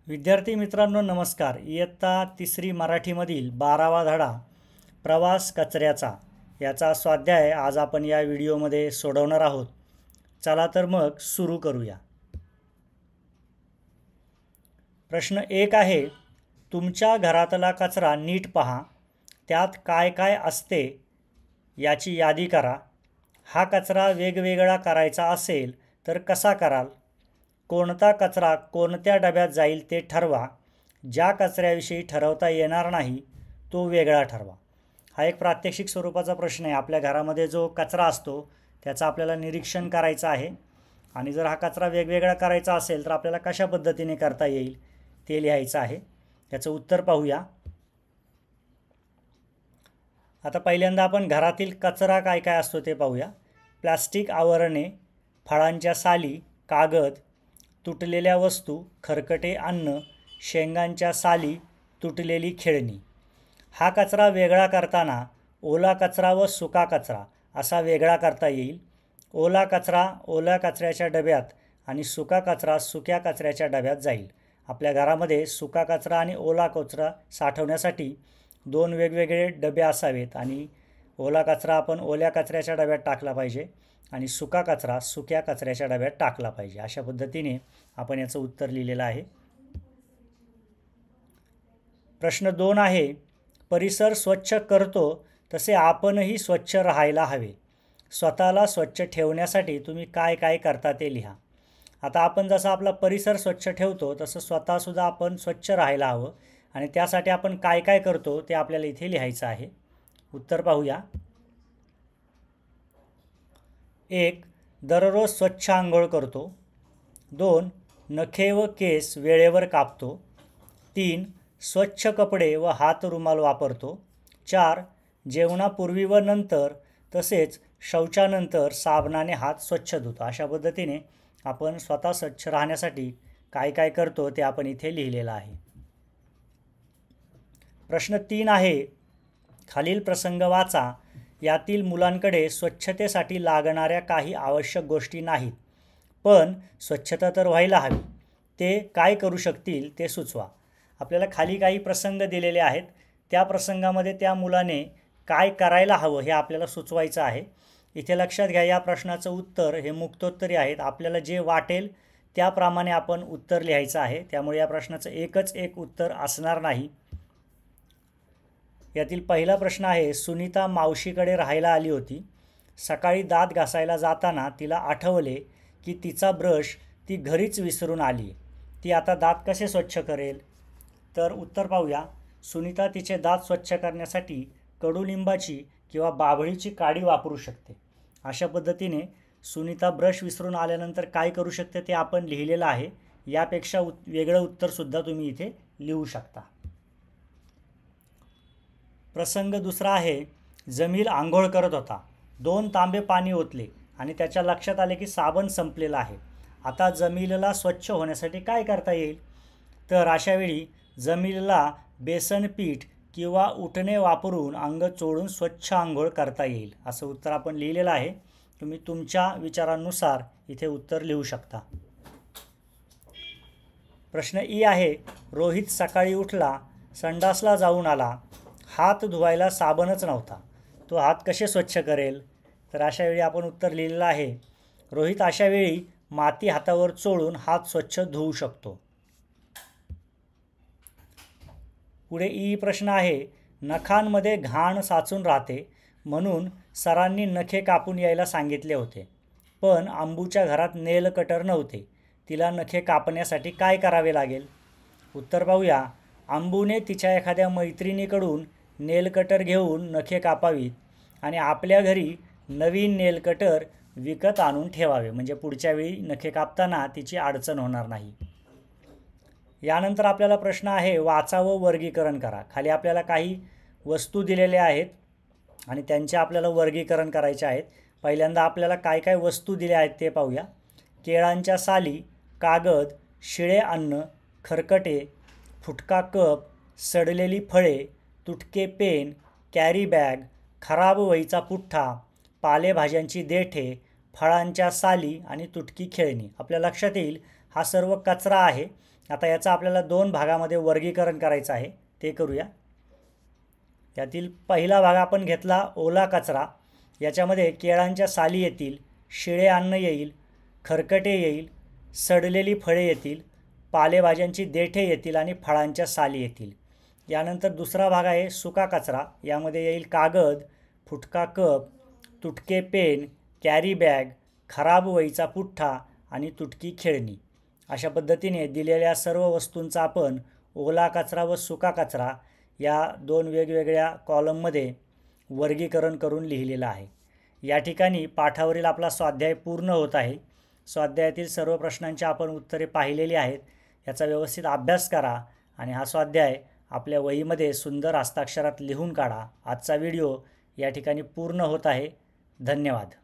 विद्यार्थी मित्रांनो नमस्कार. इयत्ता तिसरी मराठीमधील 12वा धडा प्रवास कचऱ्याचा याचा स्वाध्याय आज आपण या व्हिडिओमध्ये सोडवणार आहोत. चला तर मग सुरू करूया. प्रश्न 1 आहे, तुमच्या घरातला कचरा नीट पहा, त्यात काय काय असते याची यादी करा. हा कचरा वेगवेगळा करायचा असेल तर कसा कराल? कोणता कचरा कोणत्या डब्यात जाईल ते ठरवा. ज्या कचऱ्याविषयी ठरवता येणार नाही तो वेगळा ठरवा. हा एक प्रात्यक्षिक स्वरूपाचा प्रश्न आहे. आपल्या घरामध्ये जो कचरा असतो त्याचं आपल्याला निरीक्षण करायचं आहे आणि जर हा कचरा वेगवेगळा करायचा असेल तर आपल्याला कशा पद्धतीने करता येईल ते लिहायचं आहे. त्याचं उत्तर पाहूया. आता पहिल्यांदा आपण घरातील कचरा काय काय असतो ते पाहूया. प्लास्टिक आवरणे, फळांच्या साली, कागद, तुटलेल्या वस्तू, खरकटे अन्न, शेंगांच्या साली, तुटलेली खेळणी. हा कचरा वेगळा करताना ओला कचरा व सुका कचरा असा वेगळा करता येईल. ओला कचरा ओल्या कचऱ्याच्या डब्यात आणि सुका कचरा सुक्या कचऱ्याच्या डब्यात जाईल. आपल्या घरामध्ये सुका कचरा आणि ओला कचरा साठवण्यासाठी 2 वेगवेगळे डबे असावेत आणि ओला कचरा आपण ओल्या कचऱ्याच्या डब्यात टाकला पाहिजे आणि सुका कचरा सुक्या कचऱ्याच्या डब्यात टाकला पाहिजे. अशा पद्धतीने आपण याचं उत्तर लिहिलेलं आहे. प्रश्न 2 आहे, परिसर स्वच्छ करतो तसे आपणही स्वच्छ राहायला हवे. स्वतःला स्वच्छ ठेवण्यासाठी तुम्ही काय काय करता ते लिहा. आता आपण जसं आपला परिसर स्वच्छ ठेवतो तसं स्वतःसुद्धा आपण स्वच्छ राहायला हवं आणि त्यासाठी आपण काय काय करतो ते आपल्याला इथे लिहायचं आहे. उत्तर पाहूया. 1. दररोज स्वच्छ आंघोळ करतो. 2. नखे व केस वेळेवर कापतो. 3. स्वच्छ कपडे व हात रुमाल वापरतो. 4. जेवणापूर्वी व नंतर तसेच शौचानंतर साबणाने हात स्वच्छ धुतो. अशा पद्धतीने आपण स्वतः स्वच्छ राहण्यासाठी काय काय करतो ते आपण इथे लिहिलेलं आहे. प्रश्न 3 आहे, खालील प्रसंग वाचा. यातील मुलांकडे स्वच्छतेसाठी लागणाऱ्या काही आवश्यक गोष्टी नाहीत, पण स्वच्छता तर व्हायला हवी. ते काय करू शकतील ते सुचवा. आपल्याला खाली काही प्रसंग दिलेले आहेत. त्या प्रसंगामध्ये त्या मुलाने काय करायला हवं हे आपल्याला सुचवायचं आहे. इथे लक्षात घ्या, या प्रश्नाचं उत्तर हे मुक्तोत्तरी आहेत. आपल्याला जे वाटेल त्याप्रमाणे आपण उत्तर लिहायचं आहे. त्यामुळे या प्रश्नाचं एकच एक उत्तर असणार नाही. यातील पहिला प्रश्न आहे, सुनीता मावशीकडे राहायला आली होती. सकाळी दात घासायला जाताना तिला आठवले की तिचा ब्रश ती घरीच विसरून आली. ती आता दात कसे स्वच्छ करेल? तर उत्तर पाहूया. सुनीता तिचे दात स्वच्छ करण्यासाठी कडुलिंबाची किंवा बाभळीची काडी वापरू शकते. अशा पद्धतीने सुनीता ब्रश विसरून आल्यानंतर काय करू शकते ते आपण लिहिलेलं आहे. यापेक्षा वेगळं उत्तरसुद्धा तुम्ही इथे लिहू शकता. प्रसंग दुसरा आहे, जमील आंघोळ करत होता. 2 तांबे पाणी ओतले आणि त्याच्या लक्षात आले की साबण संपलेला आहे. आता जमीलला स्वच्छ होण्यासाठी काय करता येईल? तर अशावेळी जमीलला बेसन पीठ किंवा उटणे वापरून अंग चोळून स्वच्छ आंघोळ करता येईल. असं उत्तर आपण लिहिलेलं आहे. तुम्ही तुमच्या विचारांनुसार इथे उत्तर लिहू शकता. प्रश्न ई आहे, रोहित सकाळी उठला, संडासला जाऊन आला. हात धुवायला साबणच नव्हता. तो हात कसे स्वच्छ करेल? तर अशावेळी आपण उत्तर लिहिलेलं आहे, रोहित अशावेळी माती हातावर चोळून हात स्वच्छ धुवू शकतो. पुढे ई प्रश्न आहे, नखांमध्ये घाण साचून राहते म्हणून सरांनी नखे कापून यायला सांगितले होते, पण अंबूच्या घरात नेल कटर नव्हते. तिला नखे कापण्यासाठी काय करावे लागेल? उत्तर पाहूया. अंबूने तिच्या एखाद्या मैत्रिणीकडून नेल कटर घेऊन नखे कापावीत आणि आपल्या घरी नवीन नेल कटर विकत आणून ठेवावे, म्हणजे पुढच्या वेळी नखे कापताना तिची अडचण होणार नाही. यानंतर आपल्याला प्रश्न आहे, वाचा व वर्गीकरण करा. खाली आपल्याला काही वस्तू दिलेल्या आहेत आणि त्यांचे आपल्याला वर्गीकरण करायचे आहेत. पहिल्यांदा आपल्याला काय काय वस्तू दिल्या आहेत ते पाहूया. केळांच्या साली, कागद, शिळे अन्न, खरकटे, फुटका कप, सडलेली फळे, तुटके पेन, कॅरी बॅग, खराब वहीचा पुठ्ठा, पालेभाज्यांची देठे, फळांच्या साली आणि तुटकी खेळणी. आपल्या लक्षात येईल हा सर्व कचरा आहे आता याचं आपल्याला 2 भागामध्ये वर्गीकरण करायचं आहे, ते करूया. यातील पहिला भाग आपण घेतला ओला कचरा. याच्यामध्ये केळांच्या साली येतील, शिळे अन्न येईल, खरकटे येईल, सडलेली फळे येतील, पालेभाज्यांची देठे येतील आणि फळांच्या साली येतील. यानंतर दुसरा भाग आहे सुका कचरा. यामध्ये येईल कागद, फुटका कप, तुटके पेन, कॅरी बॅग, खराब वहीचा पुठ्ठा आणि तुटकी खेळणी. अशा पद्धतीने दिलेल्या सर्व वस्तूंचा आपण ओला कचरा व सुका कचरा या 2 वेगवेगळ्या कॉलममध्ये वर्गीकरण करून लिहिलेलं आहे. या ठिकाणी पाठावरील आपला स्वाध्याय पूर्ण होत आहे. स्वाध्यायातील सर्व प्रश्नांची आपण उत्तरे पाहिलेली आहेत. याचा व्यवस्थित अभ्यास करा आणि हा स्वाध्याय आपल्या वहीमध्ये सुंदर हस्ताक्षरात लिहून काढा. आजचा व्हिडिओ या ठिकाणी पूर्ण होत आहे. धन्यवाद.